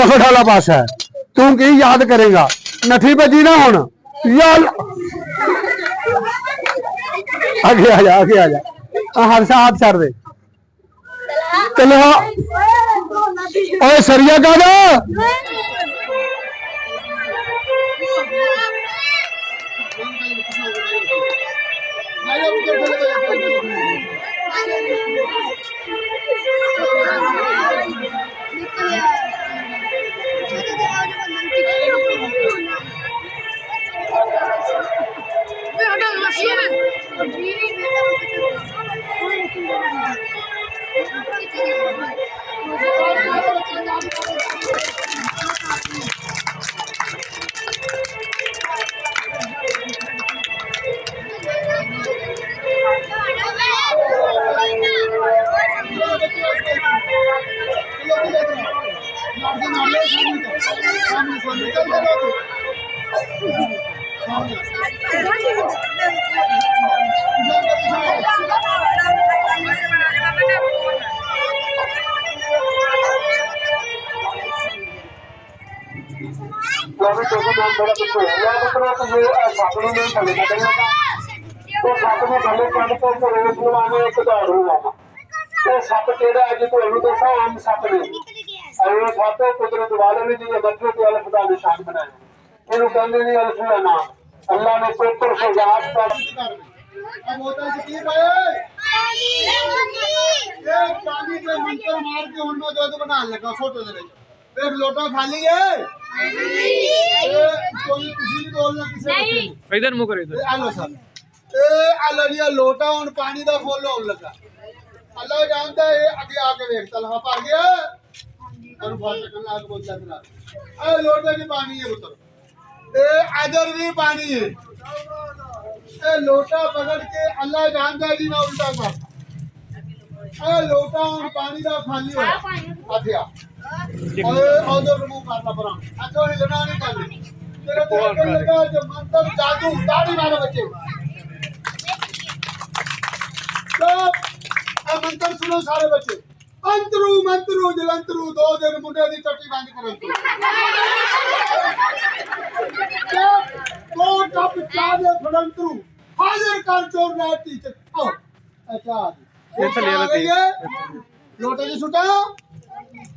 Profit वाला पासा है। तू की याद करेगा नठी बजी ना हुण यार आगे आ जा आगे आ जा हर सा हाथ छड़ दे चलो ओए सरिया का दो सप केड़ा है जी तुहानू दसा आम सप ने सप कुदरत वाले ने जी मथे ते अल्फ दा निशान बनाया इहनू कहंदे ने अल्फ दा नाम अल्लाह ने पेपर से याद कर अब होता है की भाई एक पानी के मंत्र मार के उन्नो दूध बना लगा फोटो दे विच एक लोटा खाली है कोई किसी भी बोलना किसी इधर मुंह कर इधर आलो सर आलो जी लोटा हुन पानी दा फुल होन लगा अल्लाह जानता है आगे आके देख तलहा पर गया और बहुत करना आगे बोल जाता ए लोटे की पानी है पुत्र ए इधर भी पानी है ए लोटा पकड़ के अल्लाह जानता है जी ना उल्टा कर ए लोटा और पानी दा खाली हो आथिया ओए उधर मुंह करना पड़ा अच्छा हिलना नहीं करना तेरे को लगा जो मंत्र जादू दाढ़ी मारो बच्चे चुप मंत्र सुनो सारे बच्चे अंतरू मंतरू जलंतरू 2 दिन मुंडे दी टट्टी बंद करन तो टप चादे फड़ंतरू हाजिर कर चोर ना टीचर ओ अच्छा ये चले आती लोटे जी सुटा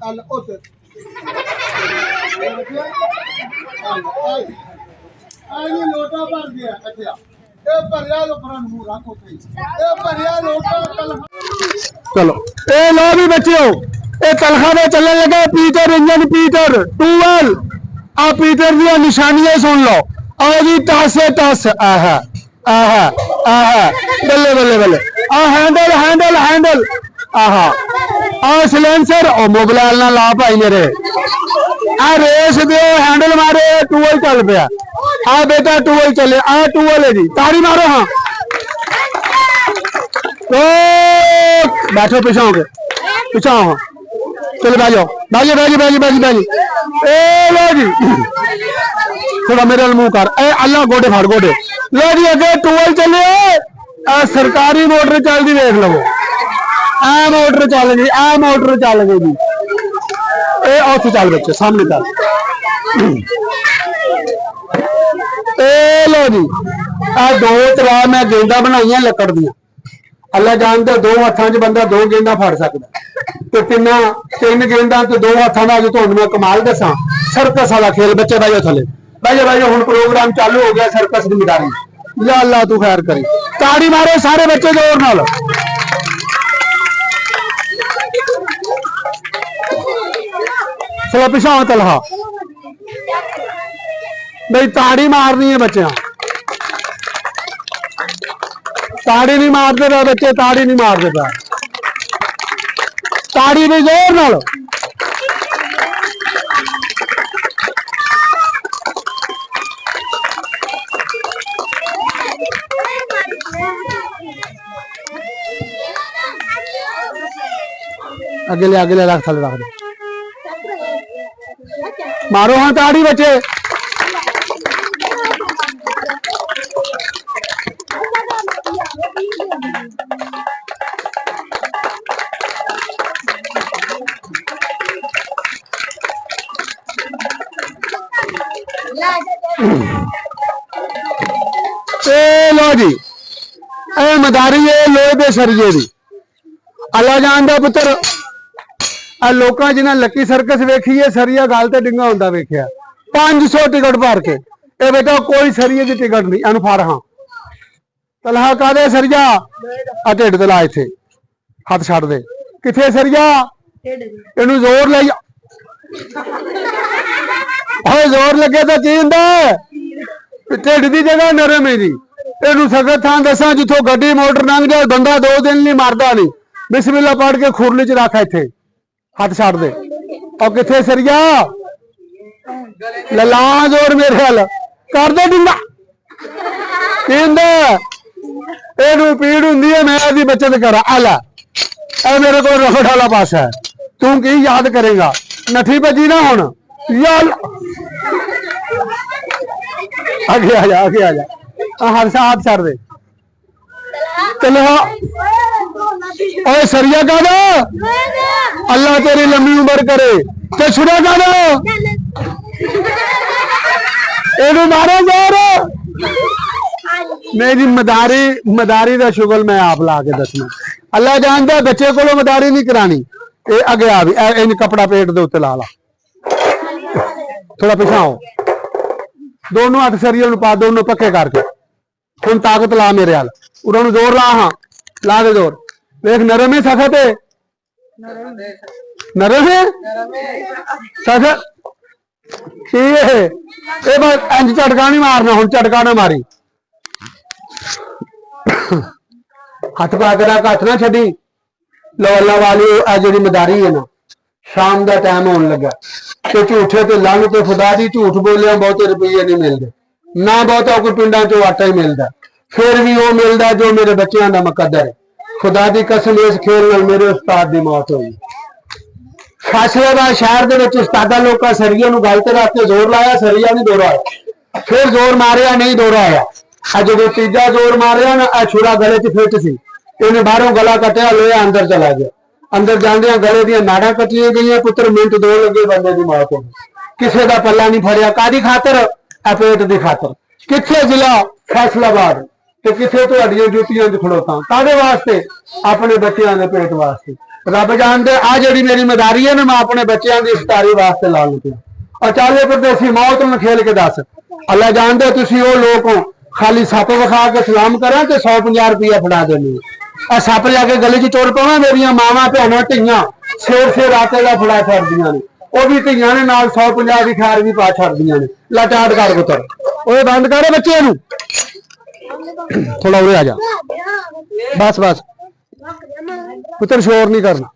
कल ओते आई लोटा भर गया अच्छा ए भरिया लो परन मुंह रखो ए भरिया लोटा कल चलो ए लो भी बच्चों ए तलखा में चलने लगा पीटर इंजन पीटर टूवेल आ पीटर दी निशानियां सुन लो आओ जी टस टस आहा आहा आहा बल्ले बल्ले बल्ले आ हैंडल हैंडल हैंडल आहा आ सिलेंसर ओ मोबाइल ना ला भाई मेरे आ रेस दे हैंडल मारे टूवेल चल पिया आ बेटा टूवेल चले आ टूवेल है जी ताड़ी मारो हाँ बैठो पीछा हो पीछा हो चलो बैठो बाजी बाजी बाजी बाजी बाजी ए लो जी थोड़ा मेरे मुंह कर ए अल्लाह गोडे फाड़ गोडे लो जी अगे टूवेल चले सरकारी मोटर चलती देख लो आ मोटर चल गई आ मोटर चल गई जी ए उत्थे चल बच्चे सामने चल ए लो जी आ 2 तरा मैं गेंदा बनाई लकड़ दियां अल्लाह जानते 2 हत्थां च बंदा 2 गेंदा फड़ सकता ते 3 गेंदा ते 2 हत्थां दा जो तुहानू मैं कमाल दसा सर्कस वाला खेल बच्चे बैठो थले बैठो हुण प्रोग्राम चालू हो गया सर्कस दी मिटारी या अल्लाह तू खैर करी ताड़ी मारो सारे बच्चे जोर नाल चलो पिछा तलहा भाई ताड़ी मारनी है बच्चे ताड़ी नहीं मारते पे बच्चे ताड़ी नहीं मारते पे ताड़ी भी जोर नाल अगे ले रख थले रख दे मारो हाँ ताड़ी बच्चे लो जी ए मदारी है लोहे दे सरिये दी अल्लाह जान दा पुत्र आ लोकां जिन्हां लक्की सर्कस वेखी है सरिया गल ते डिंगा हुंदा वेखिया 500 टिकट भर के ए बेटा कोई सरिये दी टिकट नहीं अनु फड़ हां तलहा कादे सरिया आ ढिड ते ला इथे हाथ छड़ दे किथे सरिया इनू जोर ले जोर लगे तो की हुंदा ढिड दी जगह नरम है जी इनू सख्त थां दसा जिथों गड्डी मोटर लंघ जाए बंदा 2 दिन नहीं मरदा नहीं बिस्मिल्लाह पढ़ के खुरली च रख इथे हाथ छड़ दे और किथे सरिया लला जोर मेरे हल कर दे डिंगा की हुंदा इनू पीड़ हुंदी है मैं आदी बचत करा आला ए मेरे को रफड़ वाला पासा है तू की याद करेगा नठी भजी ना हुण यार आगे आ जा हाथ छड़ दे चलो ओए सरिया का दो अल्लाह तेरी लंबी उम्र करे ते छुड़ा का दो एनू मारो जोर मेरी मदारी दा शुगल मैं आप ला के दसना अल्लाह जानदा बच्चे कोलों मदारी नहीं करानी ए अगे आ भी इन कपड़ा पेट दे उत्ते ला ला थोड़ा पिछा आओ दोनों हाथ सरिया पा दोनों पक्के करके हुण ताकत ला मेरे हाल उन्होंने जोर ला हाँ ला दे जोर देख नरम है सखत है नरम है सखत ये बस इंज झटका नहीं मारना हुण झटका ना मारी हाथ पा के रख हाथ ना छड्डी लो अल्लाह वाली आ जिहड़ी मदारी है ना शाम का टाइम होने लगा तो झूठे ते लंघ ते खुदा दी झूठ बोलिया बहुते रुपये नहीं मिलते ना बहुता कोई पिंडां चों आटा ही मिलता फिर भी वो मिलता जो मेरे बच्चों का मुकद्दर है खुदा दी कसम इस खेल नाल मेरे उस्ताद की मौत हुई फैसलाबाद शहर के उस्तादा लोग सरिया नूं गल ते रख के जोर लाया सरिया नहीं दौड़ा आया फिर जोर मारिया नहीं दौड़ा आया अज जो तीजा जोर मारिया ना आ छुरा गले च फिट सी इन्हें बाहरों गला कटिया लोया अंदर चला गया अंदर जांदे गले दी नाड़ा कटिया गई पुत्र मिनट 2 लगे बंदे की मौत हो किसी का पल्ला नहीं फड़िया कादी खातर पेट की खातर किथे जिला फैसलाबाद ते किथे तुहाडियां ड्यूटियां च खड़ोता कादे वास्ते अपने बच्चों के पेट वास्ते रब जानदे आ जिहड़ी मेरी मदारी है ना मैं अपने बच्चों की इफ्तारी वास्ते ला लूं और चाले परदेसी मौत में खेल के दस अल्लाह जानदे तुसीं वो लोग हो खाली सप विखा के सलाम करा तो 150 रुपया फड़ा देनी आ सप लैके गली च तुर पवा मेरिया मावां भैणां धियां सिर आटे का फड़ा छड्डदियां ने वो भी धियां ने नाल 150 की खैर भी पा छड्डदियां ने लटाट कर पुत्र ओए बंद कर बच्चे नूं थोड़ा उरे आ जा बस बस पुत्र शोर नहीं करना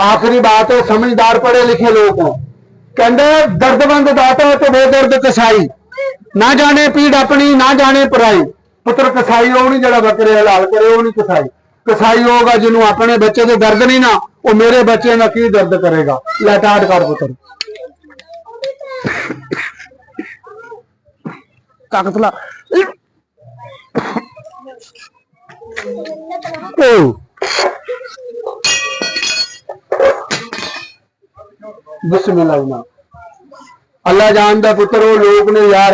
आखिरी बात है समझदार पढ़े लिखे लोग हो कहते दर्दमंद दाता तो बेदर्द कसाई ना जाने पीड़ अपनी ना जाने पराई पुत्र कसाई हो नहीं जरा बकरे हलाल करे वो नहीं कसाई कसाई होगा जिन्होंने अपने बच्चे के दर्द नहीं ना वो मेरे बच्चे का की दर्द करेगा लटाट कर पुत्र ताकत ला बिस्मिल्लाह अल्लाह जानदा पुत्र वो लोग ने यार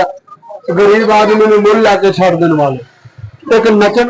गरीब आदमी ने मुल लाके छड़ देने वाले एक नचन